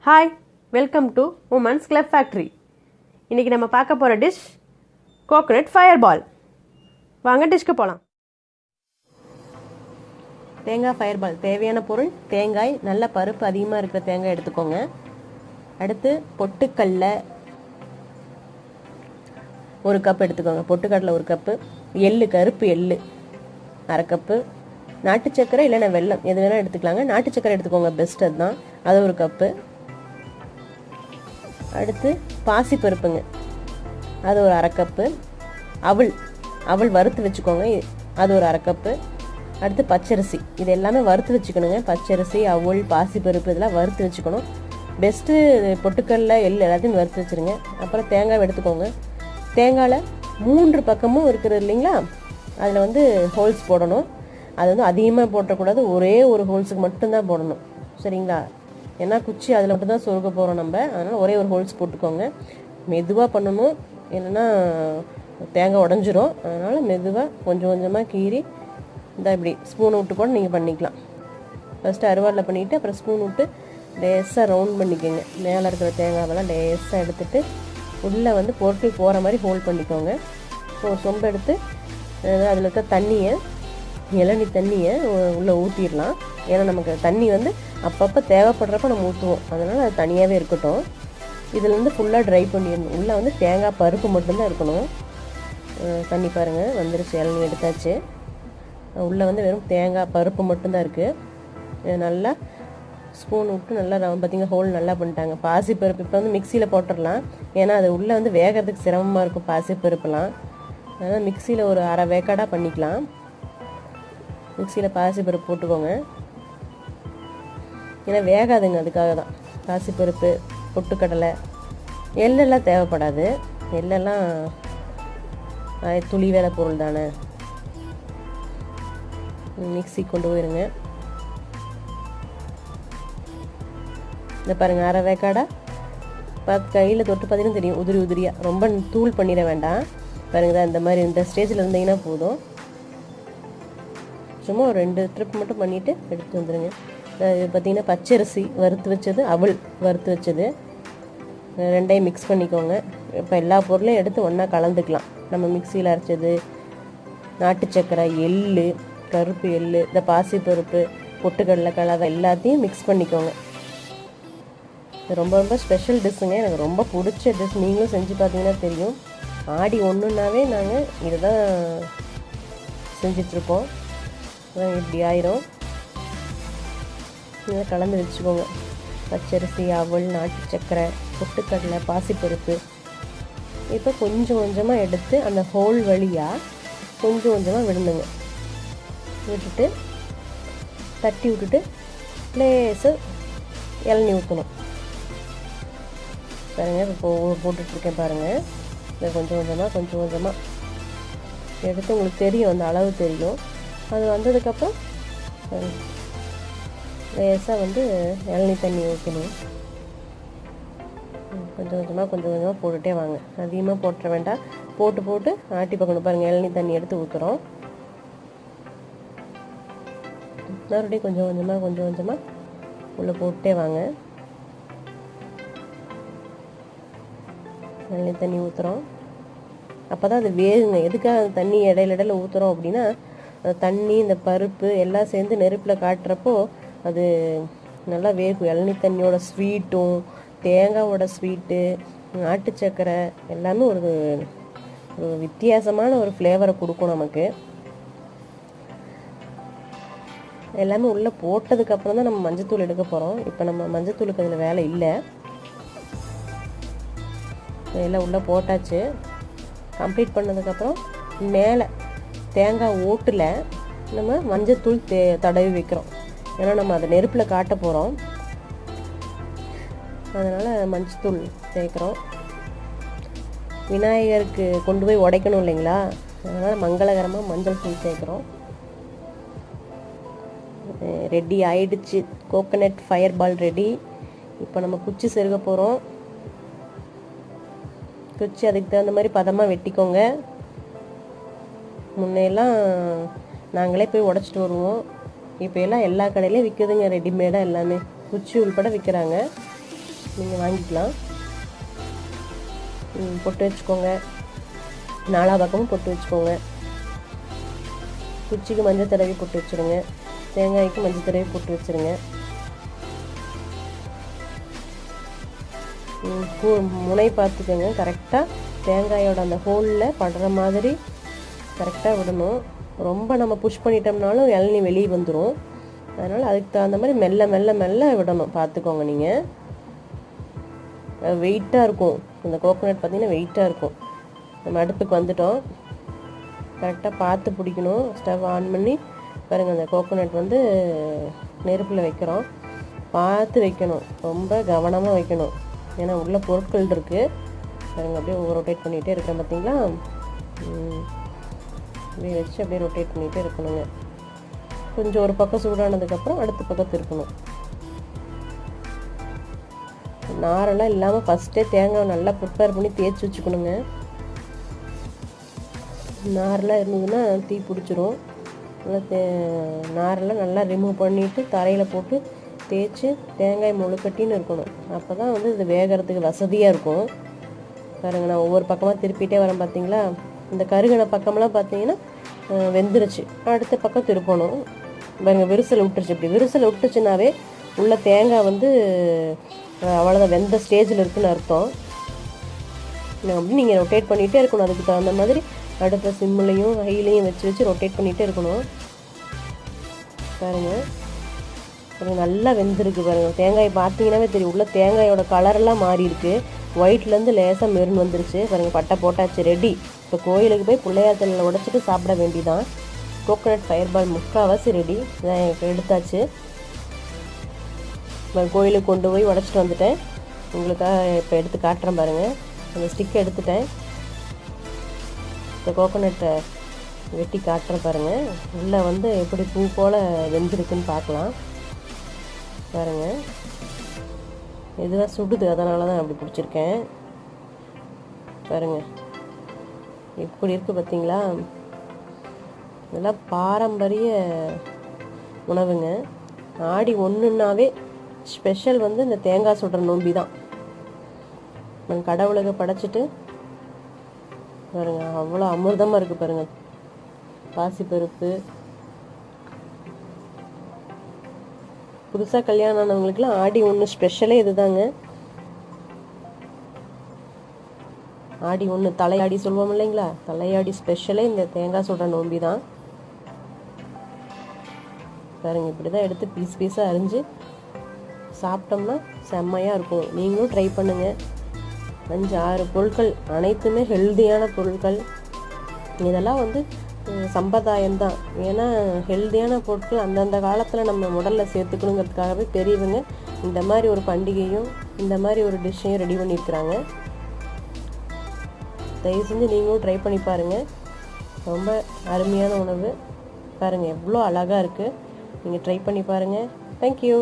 Hi, welcome to women's club factory. இன்றைக்கி நம்ம பார்க்க போகிற டிஷ் கோகோனட் ஃபயர் பால். வாங்க டிஷ்க்கு போகலாம். தேங்காய் ஃபயர் பால் தேவையான பொருள்: தேங்காய், நல்ல பருப்பு அதிகமாக இருக்கிற தேங்காய் எடுத்துக்கோங்க. அடுத்து பொட்டுக்கடலை 1 கப் எடுத்துக்கோங்க. பொட்டுக்கடலை 1 கப்பு, எள்ளு, கருப்பு எள்ளு 1/2 கப்பு, நாட்டு சக்கரை இல்லைன்னா வெல்லம் எது வேணால் எடுத்துக்கலாங்க. நாட்டு சக்கரை எடுத்துக்கோங்க, பெஸ்ட் அதுதான். அது 1 கப்பு. அடுத்து பாசி பருப்புங்க, அது ஒரு 1/2 கப்பு. அவல் வறுத்து வச்சுக்கோங்க, அது ஒரு 1/2 கப்பு. அடுத்து பச்சரிசி, இது எல்லாமே வறுத்து வச்சுக்கணுங்க. பச்சரிசி, அவல், பாசி பருப்பு இதெல்லாம் வறுத்து வச்சுக்கணும். பெஸ்ட்டு பொட்டுக்கடலை, எள் எல்லாத்தையும் வறுத்து வச்சுருங்க. அப்புறம் தேங்காய் எடுத்துக்கோங்க. தேங்காயில் 3 பக்கமும் இருக்கிறது இல்லைங்களா, அதில் ஹோல்ஸ் போடணும். அது அதிகமாக போட்டக்கூடாது, ஒரே ஒரு ஹோல்ஸுக்கு மட்டும்தான் போடணும், சரிங்களா? ஏன்னா குச்சி அதில் மட்டும் தான் சொருக போகிறோம் நம்ம, அதனால் ஒரே ஒரு ஹோல்ஸ் போட்டுக்கோங்க. மெதுவாக பண்ணணும், இல்லைன்னா தேங்காய் உடஞ்சிரும். அதனால் மெதுவாக கொஞ்சம் கொஞ்சமாக கீறி இந்த இப்படி ஸ்பூன் விட்டு கூட நீங்கள் பண்ணிக்கலாம். ஃபஸ்ட்டு அருவாளில் பண்ணிவிட்டு அப்புறம் ஸ்பூன் விட்டு லேசாக ரவுண்ட் பண்ணிக்கோங்க. மேலே இருக்கிற தேங்காவெல்லாம் லேசாக எடுத்துகிட்டு உள்ளே பொருட்கள் போகிற மாதிரி ஹோல்ட் பண்ணிக்கோங்க. ஒரு சொம்பு எடுத்து அதில் இருக்க தண்ணியை, இளநீ தண்ணியை உள்ளே ஊற்றிடலாம். ஏன்னா நமக்கு தண்ணி அப்பப்போ தேவைப்படுறப்ப நம்ம ஊற்றுவோம், அதனால் அது தனியாகவே இருக்கட்டும். இதில் ஃபுல்லாக ட்ரை பண்ணிடணும். உள்ளே தேங்காய் பருப்பு மட்டும்தான் இருக்கணும். தண்ணி பாருங்கள் வந்துருச்சு, இளநீ எடுத்தாச்சு. உள்ளே வெறும் தேங்காய் பருப்பு மட்டும்தான் இருக்குது. நல்லா ஸ்பூன் விட்டு நல்லா பார்த்திங்க ஹோல் நல்லா பண்ணிட்டாங்க. பாசி பருப்பு இப்போ மிக்சியில் போட்டுடலாம், ஏன்னா அது உள்ளே வேகிறதுக்கு சிரமமாக இருக்கும் பாசி பருப்புலாம். அதனால் மிக்சியில் ஒரு அரை வேக்காடாக பண்ணிக்கலாம். மிக்சியில் பாசி பருப்பு போட்டுக்கோங்க, ஏன்னா வேகாதுங்க, அதுக்காக தான். பாசி பருப்பு, பொட்டுக்கடலை, எள்ளெல்லாம் தேவைப்படாது. எள்ளெல்லாம் துளி வேலை பொருள் தானே. மிக்சி கொண்டு போயிருங்க. இந்த பாருங்கள், அரை வேக்காடாக கையில் தொட்டு பார்த்தீங்கன்னா தெரியும், உதிரி உதிரியாக. ரொம்ப தூள் பண்ணிட வேண்டாம். பாருங்க தான், இந்த மாதிரி இந்த ஸ்டேஜில் இருந்தீங்கன்னா போதும். சும்மா ஒரு 2 ட்ரிப் மட்டும் பண்ணிவிட்டு எடுத்து வந்துடுங்க. இது பார்த்திங்கன்னா பச்சரிசி வறுத்து வச்சது, அவல் வறுத்து வச்சது, ரெண்டையும் மிக்ஸ் பண்ணிக்கோங்க. இப்போ எல்லா பொருளையும் எடுத்து ஒன்றா கலந்துக்கலாம். நம்ம மிக்சியில் அரைச்சது, நாட்டு சக்கரை, எள், கருப்பு எள், இந்த பாசி பருப்பு, பொட்டுக்கடலை, கலவை எல்லாத்தையும் மிக்ஸ் பண்ணிக்கோங்க. இது ரொம்ப ரொம்ப ஸ்பெஷல் டிஷ்ஷுங்க, எனக்கு ரொம்ப பிடிச்ச டிஷ். நீங்களும் செஞ்சு பார்த்தீங்கன்னா தெரியும். ஆடி 1னாவே நாங்கள் இதை தான் செஞ்சிட்ருக்கோம். இப்படி ஆயிரும். இதை கலந்து வச்சுக்கோங்க. பச்சரிசி, அவல், நாட்டு சக்கரை, பொட்டுக்கடலை, பாசிப்பருப்பு. இப்போ கொஞ்சம் கொஞ்சமாக எடுத்து அந்த ஹோல் வழியாக கொஞ்சம் கொஞ்சமாக விடுங்க. விட்டுட்டு தட்டி விட்டுட்டு லேசு இளநீ ஊற்றணும். பாருங்கள், இப்போ போட்டுட்ருக்கேன் பாருங்கள். இதை கொஞ்சம் கொஞ்சமாக எடுத்து உங்களுக்கு தெரியும், அந்த அளவு தெரியும். அது வந்ததுக்கப்புறம் லேசாக இளநீ தண்ணி ஊற்றணும். கொஞ்சம் கொஞ்சமாக போட்டுகிட்டே வாங்க. அதிகமாக போட்டுற வேண்டாம், போட்டு ஆட்டி பார்க்கணும். பாருங்கள், இளநீ தண்ணி எடுத்து ஊற்றுறோம். மறுபடியும் கொஞ்சம் கொஞ்சமாக உள்ளே போட்டுட்டே வாங்க. இளநீ தண்ணி ஊற்றுறோம், அப்போ தான் அது வேகுங்க. எதுக்காக தண்ணி இடையில ஊற்றுறோம் அப்படின்னா, தண்ணி, இந்த பருப்பு எல்லாம் சேர்ந்து நெருப்பில் காட்டுறப்போ அது நல்லா வேகும். இளநீ தண்ணியோட ஸ்வீட்டும், தேங்காவோட ஸ்வீட்டு, நாட்டு சக்கரை எல்லாமே ஒரு வித்தியாசமான ஒரு ஃப்ளேவரை கொடுக்கும் நமக்கு. எல்லாமே உள்ளே போட்டதுக்கப்புறம் தான் நம்ம மஞ்சத்தூள் எடுக்க போகிறோம். இப்போ நம்ம மஞ்சத்தூளுக்கு அதில் வேலை இல்லை, எல்லாம் உள்ளே போட்டாச்சு. கம்ப்ளீட் பண்ணதுக்கப்புறம் மேலே தேங்காய் ஓட்டில் நம்ம மஞ்சத்தூள் தடவி வைக்கிறோம். ஏன்னா நம்ம அதை நெருப்பில் காட்ட போகிறோம், அதனால் மஞ்சத்தூள் சேர்க்குறோம். விநாயகருக்கு கொண்டு போய் உடைக்கணும் இல்லைங்களா, அதனால் மங்களகரமாக மஞ்சள் தூள் சேர்க்குறோம். ரெடி ஆயிடுச்சு, கோகோனட் ஃபயர் பால் ரெடி. இப்போ நம்ம குச்சி செருக போகிறோம். குச்சி அதுக்கு தகுந்த மாதிரி பதமாக வெட்டிக்கோங்க. முன்னையெல்லாம் நாங்களே போய் உடச்சிட்டு வருவோம், இப்போ எல்லாம் எல்லா கடையிலையும் விற்குதுங்க ரெடிமேடாக. எல்லாமே குச்சி உள்பட விற்கிறாங்க. நீங்கள் வாங்கிக்கலாம். பொட்டு வச்சுக்கோங்க, நாலா பக்கமும் பொட்டு வச்சுக்கோங்க. குச்சிக்கு மஞ்சள் தடவி பொட்டு வச்சுருங்க, தேங்காய்க்கு மஞ்சள் தடவி பொட்டு வச்சுருங்க. முனை பார்த்துக்கோங்க, கரெக்டாக தேங்காயோட அந்த ஹோலில் படுற மாதிரி கரெக்டாக விடணும். ரொம்ப நம்ம புஷ் பண்ணிட்டோம்னாலும் இளநீ வெளியே வந்துடும். அதனால் அதுக்கு தகுந்த மாதிரி மெல்ல மெல்ல மெல்ல விடணும், பார்த்துக்கோங்க. நீங்கள் வெயிட்டாக இருக்கும் இந்த கோகோனட், பார்த்திங்கன்னா வெயிட்டாக இருக்கும். நம்ம அடுப்புக்கு வந்துட்டோம், கரெக்டாக பார்த்து பிடிக்கணும். ஸ்டவ் ஆன் பண்ணி பாருங்கள், அந்த கோகோனட் வந்து நெருப்பில் வைக்கிறோம், பார்த்து வைக்கணும், ரொம்ப கவனமாக வைக்கணும். ஏன்னா உள்ள பொருட்கள் இருக்குது பாருங்கள். அப்படியே ரொட்டேட் பண்ணிகிட்டே இருக்கிறேன் பார்த்தீங்களா. அப்படியே வச்சு அப்படியே ரொட்டேட் பண்ணிகிட்டே இருக்கணுங்க. கொஞ்சம் ஒரு பக்கம் சூடானதுக்கப்புறம் அடுத்த பக்கம் திருப்பணும். நாரெல்லாம் இல்லாமல் ஃபஸ்ட்டே தேங்காய் நல்லா ப்ரிப்பேர் பண்ணி தேய்ச்சி வச்சுக்கணுங்க. நாரெல்லாம் இருந்ததுன்னா தீ பிடிச்சிரும். நல்லா நாரெல்லாம் நல்லா ரிமூவ் பண்ணிவிட்டு தரையில் போட்டு தேய்ச்சி தேங்காய் முழுக்கட்டின்னு இருக்கணும். அப்போ தான் வந்து இது வேகிறதுக்கு வசதியாக இருக்கும். பாருங்கள், நான் ஒவ்வொரு பக்கமாக திருப்பிகிட்டே வரேன் பார்த்தீங்களா. இந்த கருகின பக்கமெல்லாம் பார்த்தீங்கன்னா வெந்துருச்சு. அடுத்த பக்கம் திருப்பணும். பாருங்கள், விரிசல் விட்டுருச்சு. இப்படி விரிசல் விட்டுச்சுனாவே உள்ள தேங்காய் வந்து அவ்வளோதான் வெந்த ஸ்டேஜில் இருக்குதுன்னு அர்த்தம். அப்படி நீங்கள் ரொட்டேட் பண்ணிகிட்டே இருக்கணும். அதுக்கு தகுந்த மாதிரி அடுத்த சிம்மிலையும் ஹைலையும் வச்சு வச்சு ரொட்டேட் பண்ணிகிட்டே இருக்கணும். பாருங்கள், நல்லா வெந்திருக்கு பாருங்கள். தேங்காய் பார்த்தீங்கன்னாவே தெரியும், உள்ள தேங்காயோட கலரெல்லாம் மாறி இருக்கு. ஒயிட்லேருந்து லேசாக மெரூன் வந்துருச்சு பாருங்கள். பட்டை போட்டாச்சு, ரெடி. இப்போ கோயிலுக்கு போய் பிள்ளையார் தலையில் உடச்சிட்டு சாப்பிட வேண்டிதான். கோகோனட் ஃபயர் பால் முக்கால்வாசி ரெடி. எடுத்தாச்சு, கோயிலுக்கு கொண்டு போய் உடச்சிட்டு வந்துட்டேன். உங்களுக்காக இப்போ எடுத்து காட்டுறேன் பாருங்கள். அந்த ஸ்டிக்கை எடுத்துட்டேன். இந்த கோகோனட்டை வெட்டி காட்டுறேன் பாருங்கள். உள்ளே வந்து எப்படி பூ போல் வெந்திருக்குன்னு பார்க்கலாம் பாருங்கள். இதுதான் சுடுது, அதனால தான் அப்படி பிடிச்சிருக்கேன் பாருங்கள். எப்படி இருக்குது பார்த்தீங்களா. இதெல்லாம் பாரம்பரிய உணவுங்க. ஆடி ஒன்றுனாவே ஸ்பெஷல் வந்து இந்த தேங்காய் சுடுற நோம்பி தான். நான் கடவுளுக்கு படைச்சிட்டு பாருங்கள், அவ்வளோ அமிர்தமாக இருக்குது பாருங்கள். பாசிப்பருப்பு, புதுசாக கல்யாணம் ஆனவங்களுக்குலாம் ஆடி ஒன்று ஸ்பெஷலே இது தாங்க. ஆடி ஒன்று தலையாடி சொல்லுவோம் இல்லைங்களா, தலையாடி ஸ்பெஷலே இந்த தேங்காய் சுடுற நோம்பி தான் பாருங்கள். இப்படி தான் எடுத்து பீஸ் பீஸாக அரிஞ்சு சாப்பிட்டோம்னா செம்மையாக இருக்கும். நீங்களும் ட்ரை பண்ணுங்கள். 5-6 பொருட்கள் அனைத்துமே ஹெல்தியான பொருட்கள். இதெல்லாம் வந்து சம்பிரதாயம்தான். ஏன்னா ஹெல்தியான பொருட்கள் அந்தந்த காலத்தில் நம்ம உடலில் சேர்த்துக்கணுங்கிறதுக்காகவே பெரியவங்க இந்த மாதிரி ஒரு பண்டிகையும் இந்த மாதிரி ஒரு டிஷ்ஷையும் ரெடி பண்ணியிருக்கிறாங்க. தயவு செஞ்சு நீங்களும் ட்ரை பண்ணி பாருங்கள். ரொம்ப அருமையான உணவு பாருங்கள், எவ்வளோ அழகாக இருக்குது. நீங்கள் ட்ரை பண்ணி பாருங்கள். தேங்க்யூ.